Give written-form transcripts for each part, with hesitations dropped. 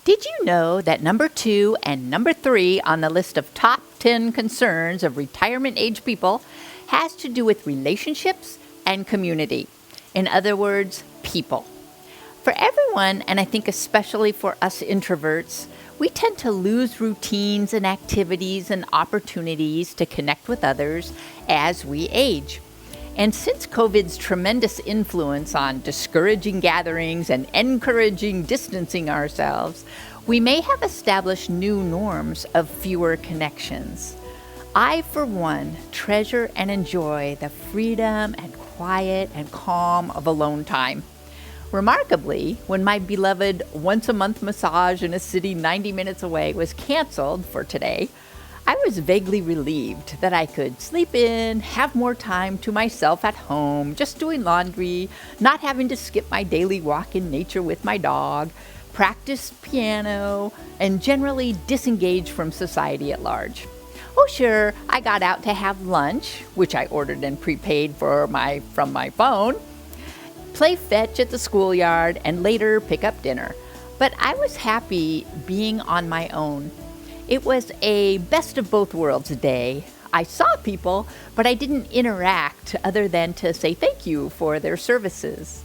Did you know that number 2 and number 3 on the list of top 10 concerns of retirement age people has to do with relationships and community? In other words, people. For everyone, and I think especially for us introverts, we tend to lose routines and activities and opportunities to connect with others as we age. And since COVID's tremendous influence on discouraging gatherings and encouraging distancing ourselves, we may have established new norms of fewer connections. I, for one, treasure and enjoy the freedom and quiet and calm of alone time. Remarkably, when my beloved once-a-month massage in a city 90 minutes away was canceled for today, I was vaguely relieved that I could sleep in, have more time to myself at home, just doing laundry, not having to skip my daily walk in nature with my dog, practice piano, and generally disengage from society at large. Oh, sure, I got out to have lunch, which I ordered and prepaid from my phone, play fetch at the schoolyard, and later pick up dinner. But I was happy being on my own. It was a best of both worlds day. I saw people, but I didn't interact other than to say thank you for their services.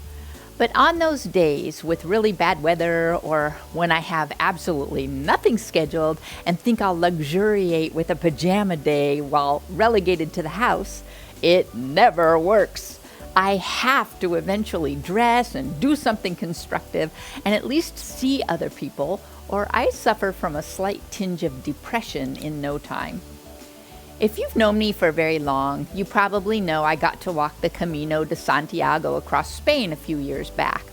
But on those days with really bad weather or when I have absolutely nothing scheduled and think I'll luxuriate with a pajama day while relegated to the house, it never works. I have to eventually dress and do something constructive and at least see other people, or I suffer from a slight tinge of depression in no time. If you've known me for very long, you probably know I got to walk the Camino de Santiago across Spain a few years back.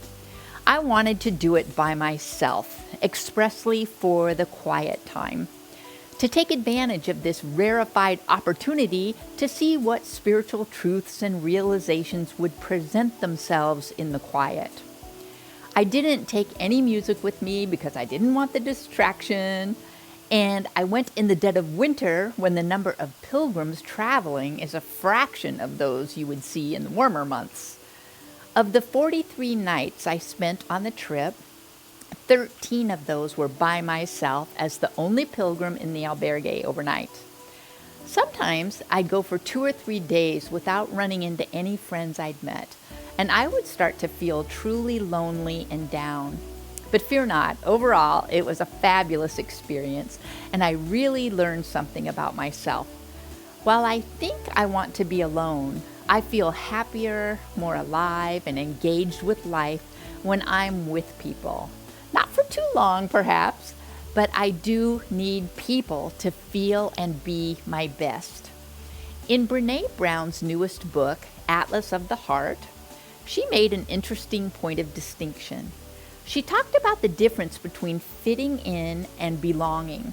I wanted to do it by myself, expressly for the quiet time, to take advantage of this rarefied opportunity to see what spiritual truths and realizations would present themselves in the quiet. I didn't take any music with me because I didn't want the distraction, and I went in the dead of winter when the number of pilgrims traveling is a fraction of those you would see in the warmer months. Of the 43 nights I spent on the trip, 13 of those were by myself as the only pilgrim in the albergue overnight. Sometimes I'd go for 2 or 3 days without running into any friends I'd met, and I would start to feel truly lonely and down. But fear not, overall, it was a fabulous experience, and I really learned something about myself. While I think I want to be alone, I feel happier, more alive, and engaged with life when I'm with people. Not for too long, perhaps, but I do need people to feel and be my best. In Brené Brown's newest book, Atlas of the Heart, she made an interesting point of distinction. She talked about the difference between fitting in and belonging.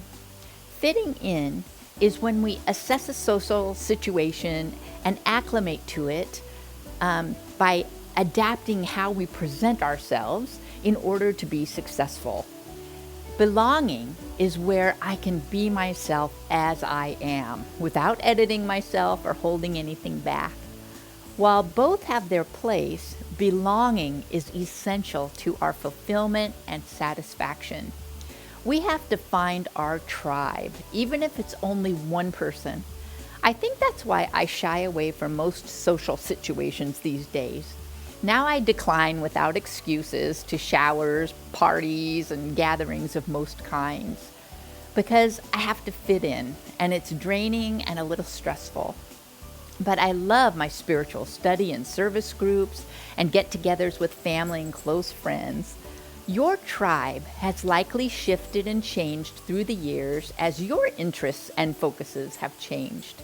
Fitting in is when we assess a social situation and acclimate to it by adapting how we present ourselves in order to be successful. Belonging is where I can be myself as I am, without editing myself or holding anything back. While both have their place, belonging is essential to our fulfillment and satisfaction. We have to find our tribe, even if it's only one person. I think that's why I shy away from most social situations these days. Now I decline without excuses to showers, parties, and gatherings of most kinds, because I have to fit in, and it's draining and a little stressful. But I love my spiritual study and service groups and get-togethers with family and close friends. Your tribe has likely shifted and changed through the years as your interests and focuses have changed.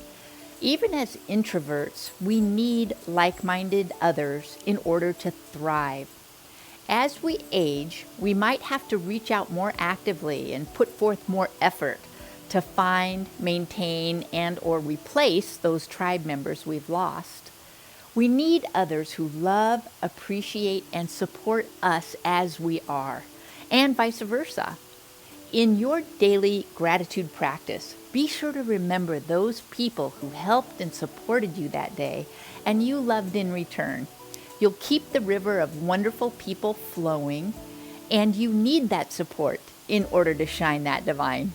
Even as introverts, we need like-minded others in order to thrive. As we age, we might have to reach out more actively and put forth more effort to find, maintain, and or replace those tribe members we've lost. We need others who love, appreciate, and support us as we are, and vice versa. In your daily gratitude practice, be sure to remember those people who helped and supported you that day, and you loved in return. You'll keep the river of wonderful people flowing, and you need that support in order to shine that divine.